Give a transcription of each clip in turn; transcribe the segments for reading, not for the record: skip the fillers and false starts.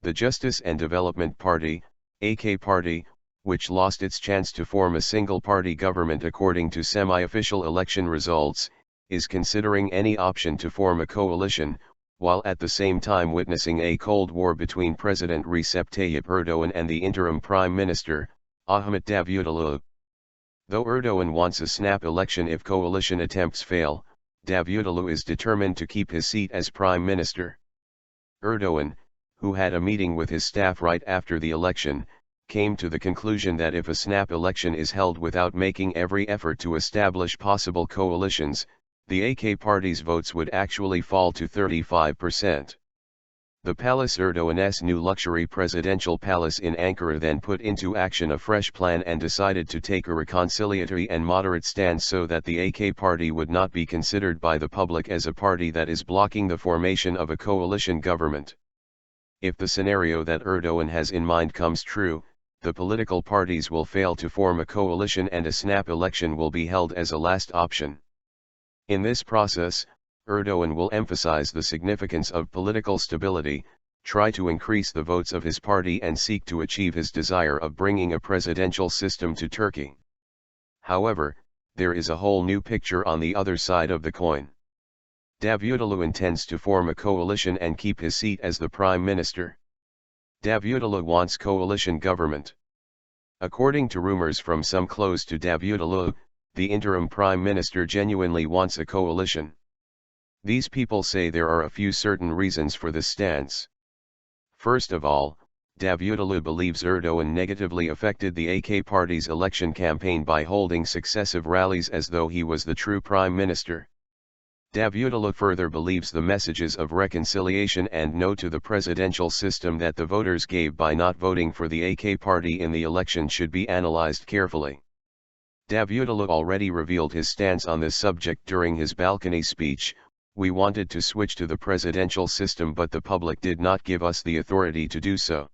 The Justice and Development Party, AK Party, which lost its chance to form a single-party government according to semi-official election results, is considering any option to form a coalition, while at the same time witnessing a Cold War between President Recep Tayyip Erdoğan and the interim Prime Minister, Ahmet Davutoğlu. Though Erdoğan wants a snap election if coalition attempts fail, Davutoğlu is determined to keep his seat as Prime Minister. Erdoğan, who had a meeting with his staff right after the election, came to the conclusion that if a snap election is held without making every effort to establish possible coalitions, the AK party's votes would actually fall to 35%. The palace, Erdoğan's new luxury presidential palace in Ankara, then put into action a fresh plan and decided to take a reconciliatory and moderate stance so that the AK party would not be considered by the public as a party that is blocking the formation of a coalition government. If the scenario that Erdoğan has in mind comes true, the political parties will fail to form a coalition and a snap election will be held as a last option. In this process, Erdoğan will emphasize the significance of political stability, try to increase the votes of his party and seek to achieve his desire of bringing a presidential system to Turkey. However, there is a whole new picture on the other side of the coin. Davutoğlu intends to form a coalition and keep his seat as the Prime Minister. Davutoğlu wants coalition government. According to rumors from some close to Davutoğlu, the interim Prime Minister genuinely wants a coalition. These people say there are a few certain reasons for this stance. First of all, Davutoğlu believes Erdoğan negatively affected the AK party's election campaign by holding successive rallies as though he was the true Prime Minister. Davutoğlu further believes the messages of reconciliation and no to the presidential system that the voters gave by not voting for the AK party in the election should be analyzed carefully. Davutoğlu already revealed his stance on this subject during his balcony speech. We wanted to switch to the presidential system, but the public did not give us the authority to do so.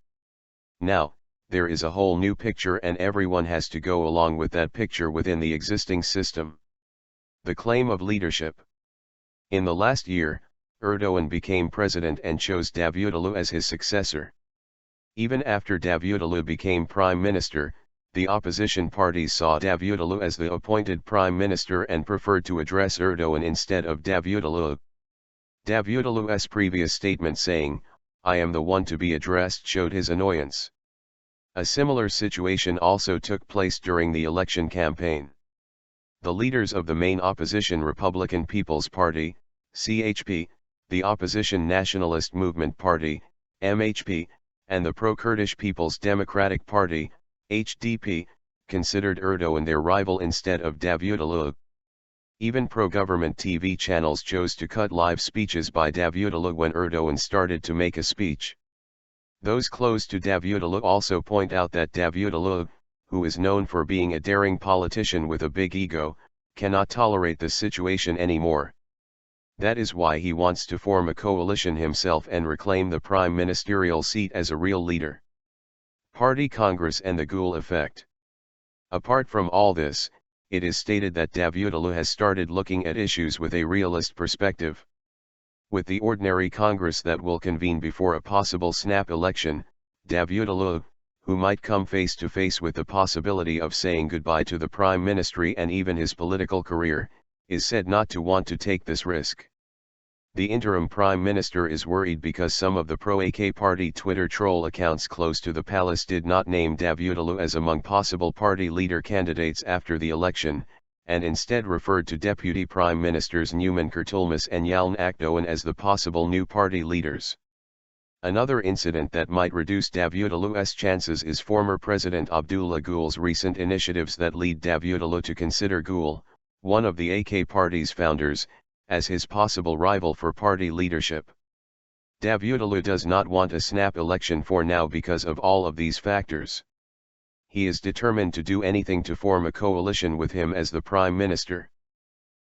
Now, there is a whole new picture and everyone has to go along with that picture within the existing system. The claim of leadership. In the last year, Erdoğan became president and chose Davutoğlu as his successor. Even after Davutoğlu became prime minister, the opposition parties saw Davutoğlu as the appointed prime minister and preferred to address Erdoğan instead of Davutoğlu. Davutoğlu's previous statement saying, "I am the one to be addressed," showed his annoyance. A similar situation also took place during the election campaign. The leaders of the main opposition Republican People's Party, CHP, the opposition Nationalist Movement Party, MHP, and the pro-Kurdish People's Democratic Party, HDP, considered Erdoğan their rival instead of Davutoğlu. Even pro-government TV channels chose to cut live speeches by Davutoğlu when Erdoğan started to make a speech. Those close to Davutoğlu also point out that Davutoğlu, who is known for being a daring politician with a big ego, cannot tolerate this situation anymore. That is why he wants to form a coalition himself and reclaim the prime ministerial seat as a real leader. Party Congress and the Gül effect. Apart from all this, it is stated that Davutoğlu has started looking at issues with a realist perspective. With the ordinary Congress that will convene before a possible snap election, Davutoğlu, who might come face to face with the possibility of saying goodbye to the prime ministry and even his political career, is said not to want to take this risk. The interim prime minister is worried because some of the pro-AK party Twitter troll accounts close to the palace did not name Davutoğlu as among possible party leader candidates after the election, and instead referred to deputy prime ministers Numan Kurtulmuş and Yalın Akdoğan as the possible new party leaders. Another incident that might reduce Davutoğlu's chances is former President Abdullah Gül's recent initiatives that lead Davutoğlu to consider Gül, one of the AK party's founders, as his possible rival for party leadership. Davutoğlu does not want a snap election for now because of all of these factors. He is determined to do anything to form a coalition with him as the prime minister.